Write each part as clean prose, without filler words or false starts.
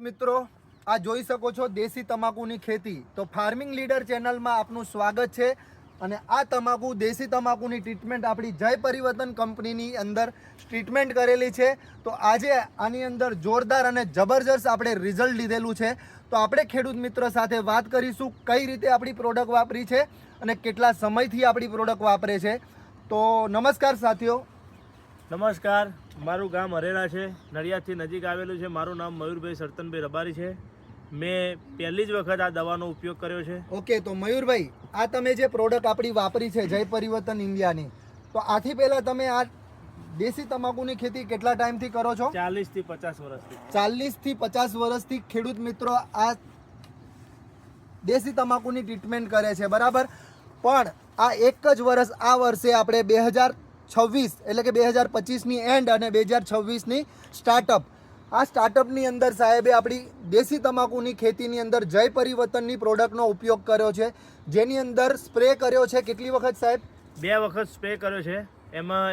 મિત્રો આ જોઈ શકો છો દેશી તમાકુની ખેતી. તો ફાર્મિંગ લીડર ચેનલમાં આપનું સ્વાગત છે. અને આ તમાકુ દેશી તમાકુની ટ્રીટમેન્ટ આપણી જય પરિવર્તન કંપનીની અંદર ટ્રીટમેન્ટ કરેલી છે. તો આજે આની અંદર જોરદાર અને જબરજસ્ત આપણે રિઝલ્ટ લીધેલું છે. તો આપણે ખેડૂત મિત્ર સાથે વાત કરીશું કઈ રીતે આપણી પ્રોડક્ટ વાપરી છે અને કેટલા સમયથી આપણી પ્રોડક્ટ વાપરે છે. તો નમસ્કાર સાથીઓ. નમસ્કાર, મારું ગામ અરેરા છે, નડિયાદથી નજીક આવેલું છે. મારું નામ મયુરભાઈ સરતનભાઈ રબારી છે. મેં પહેલી જ વખત આ દવાનો ઉપયોગ કર્યો છે. ઓકે, તો મયુરભાઈ, આ તમે જે પ્રોડક્ટ આપણી વાપરી છે જય પરિવર્તન ઇન્ડિયાની, તો આથી પહેલા તમે આ દેશી તમાકુની ખેતી કેટલા ટાઈમથી કરો છો? 40 થી 50 વર્ષથી. 40 થી 50 વર્ષથી ખેડૂત મિત્રો આ દેશી તમાકુની ટ્રીટમેન્ટ કરે છે, બરાબર. પણ આ એક જ વર્ષ, આ વર્ષે આપણે 2026 એટલે કે 2025ની એન્ડ અને 2026ની સ્ટાર્ટઅપ, આ સ્ટાર્ટઅપની અંદર સાહેબે આપણી દેશી તમાકુની ખેતીની અંદર જય પરિવર્તનની પ્રોડક્ટનો ઉપયોગ કર્યો છે, જેની અંદર સ્પ્રે કર્યો છે. કેટલી વખત સાહેબ? 2 વખત સ્પ્રે કર્યો છે. એમાં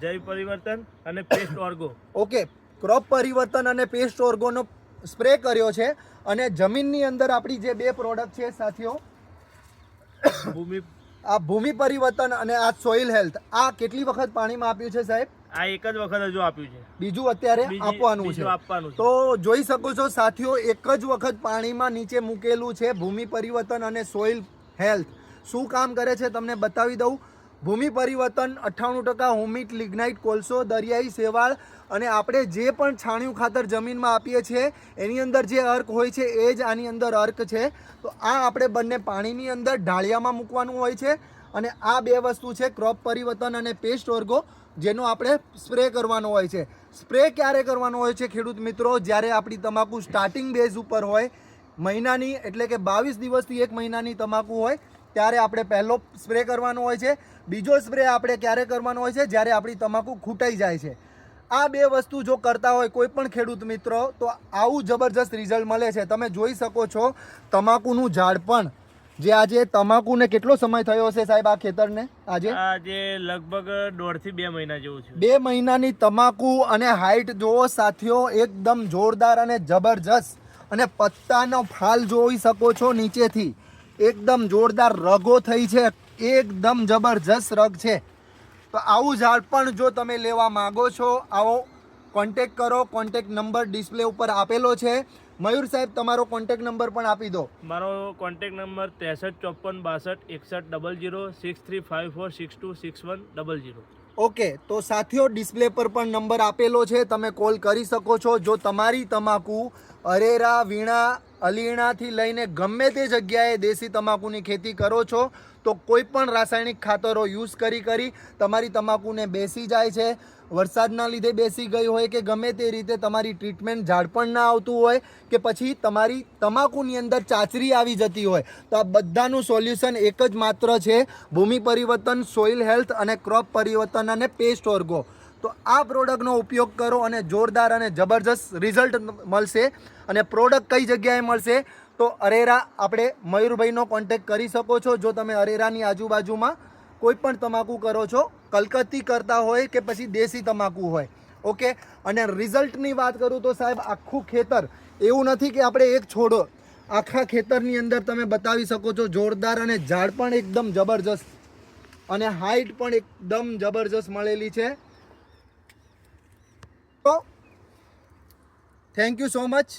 જય પરિવર્તન અને પેસ્ટ ઓર્ગો. ઓકે, ક્રોપ પરિવર્તન અને પેસ્ટ ઓર્ગોનો સ્પ્રે કર્યો છે. અને જમીનની અંદર આપણી જે બે પ્રોડક્ટ છે સાથીઓ, આ ભૂમિ પરિવર્તન અને આ સોઇલ હેલ્થ, આ કેટલી વખત પાણીમાં આપ્યું છે સાહેબ? આ એક જ વખત હજુ આપ્યું છે. બીજું અત્યારે આપવાનું છે. તો જોઈ શકો છો સાથીઓ, એક જ વખત પાણીમાં નીચે મૂકેલું છે ભૂમિ પરિવર્તન અને સોઇલ હેલ્થ. શું કામ કરે છે તમને બતાવી દઉં. ભૂમિ પરિવર્તન 98% હુમિક, લિગ્નાઇટ, કોલસો, દરિયાઈ શેવાળ અને આપણે જે પણ છાણિયું ખાતર જમીનમાં આપીએ છીએ એની અંદર જે અર્ક હોય છે એ જ આની અંદર અર્ક છે. તો આ આપણે બંને પાણીની અંદર ઢાળિયામાં મૂકવાનું હોય છે. અને આ બે વસ્તુ છે ક્રોપ પરિવર્તન અને પેસ્ટ ઓર્ગો, જેનો આપણે સ્પ્રે કરવાનો હોય છે. સ્પ્રે ક્યારે કરવાનો હોય છે ખેડૂત મિત્રો? જ્યારે આપણી તમાકુ સ્ટાર્ટિંગ બેઝ ઉપર હોય, મહિનાની એટલે કે 22 દિવસથી 1 મહિનાની તમાકુ હોય, ત્યારે આપણે પહેલો સ્પ્રે કરવાનો હોય છે. બીજો સ્પ્રે આપણે ક્યારે કરવાનો હોય છે? જ્યારે આપણી તમાકુ ખૂટાઈ જાય છે. આ બે વસ્તુ જો કરતા હોય કોઈ પણ ખેડૂત મિત્રો, તો આવું જબરજસ્ત રિઝલ્ટ મળે છે. તમે જોઈ શકો છો તમાકુનું ઝાડ પણ, જે આજે તમાકુને કેટલો સમય થયો હશે સાહેબ આ ખેતરને? આજે લગભગ 1.5 થી 2 મહિના જેવું છે. 2 મહિનાની તમાકુ અને હાઈટ જોવો સાથીઓ, એકદમ જોરદાર અને જબરજસ્ત. અને પત્તાનો ફાલ જોઈ શકો છો નીચેથી, એકદમ જોરદાર રગો થઈ છે, એકદમ જબરજસ્ત રગ છે. તો આવું ઝાડ પણ જો તમે લેવા માંગો છો, આવો કોન્ટેક કરો. કોન્ટેક નંબર ડિસ્પ્લે ઉપર આપેલો છે. મયુર સાહેબ, તમારો કોન્ટેક નંબર પણ આપી દો. મારો કોન્ટેક નંબર 63 54 62 61 6354 62 61 00. ઓકે, તો સાથીઓ ડિસ્પ્લે પર પણ નંબર આપેલો છે, તમે કોલ કરી શકો છો. જો તમારી તમાકુ અરેરા, વીણા, અલીણાથી લઈને ગમે તે જગ્યાએ દેશી તમાકુની ખેતી કરો છો, તો કોઈ પણ રાસાયણિક ખાતરો યુઝ કરી તમારી તમાકુને બેસી જાય છે, વરસાદના લીધે બેસી ગઈ હોય કે ગમે તે રીતે તમારી ટ્રીટમેન્ટ ઝાડ પણ ના આવતું હોય, કે પછી તમારી તમાકુની અંદર ચાચરી આવી જતી હોય, તો આ બધાનું સોલ્યુશન એક જ માત્ર છે, ભૂમિ પરિવર્તન, સોઇલ હેલ્થ અને ક્રોપ પરિવર્તન અને પેસ્ટ ઓર્ગો. તો આ પ્રોડક્ટનો ઉપયોગ કરો અને જોરદાર અને જબરજસ્ત રિઝલ્ટ મળશે. અને પ્રોડક્ટ કઈ જગ્યાએ મળશે? તો અરેરા આપણે મયુરભાઈનો કોન્ટેક્ટ કરી શકો છો. જો તમે અરેરાની આજુબાજુમાં કોઈ પણ તમાકુ કરો છો, કલકત્તી કરતા હોય કે પછી દેશી તમાકુ હોય, ઓકે. અને રિઝલ્ટની વાત કરું તો સાહેબ, આખું ખેતર, એવું નથી કે આપણે એક છોડો, આખા ખેતરની અંદર તમે બતાવી શકો છો જોરદાર. અને ઝાડ પણ એકદમ જબરજસ્ત અને હાઈટ પણ એકદમ જબરજસ્ત મળેલી છે. તો થેન્ક યુ સો મચ.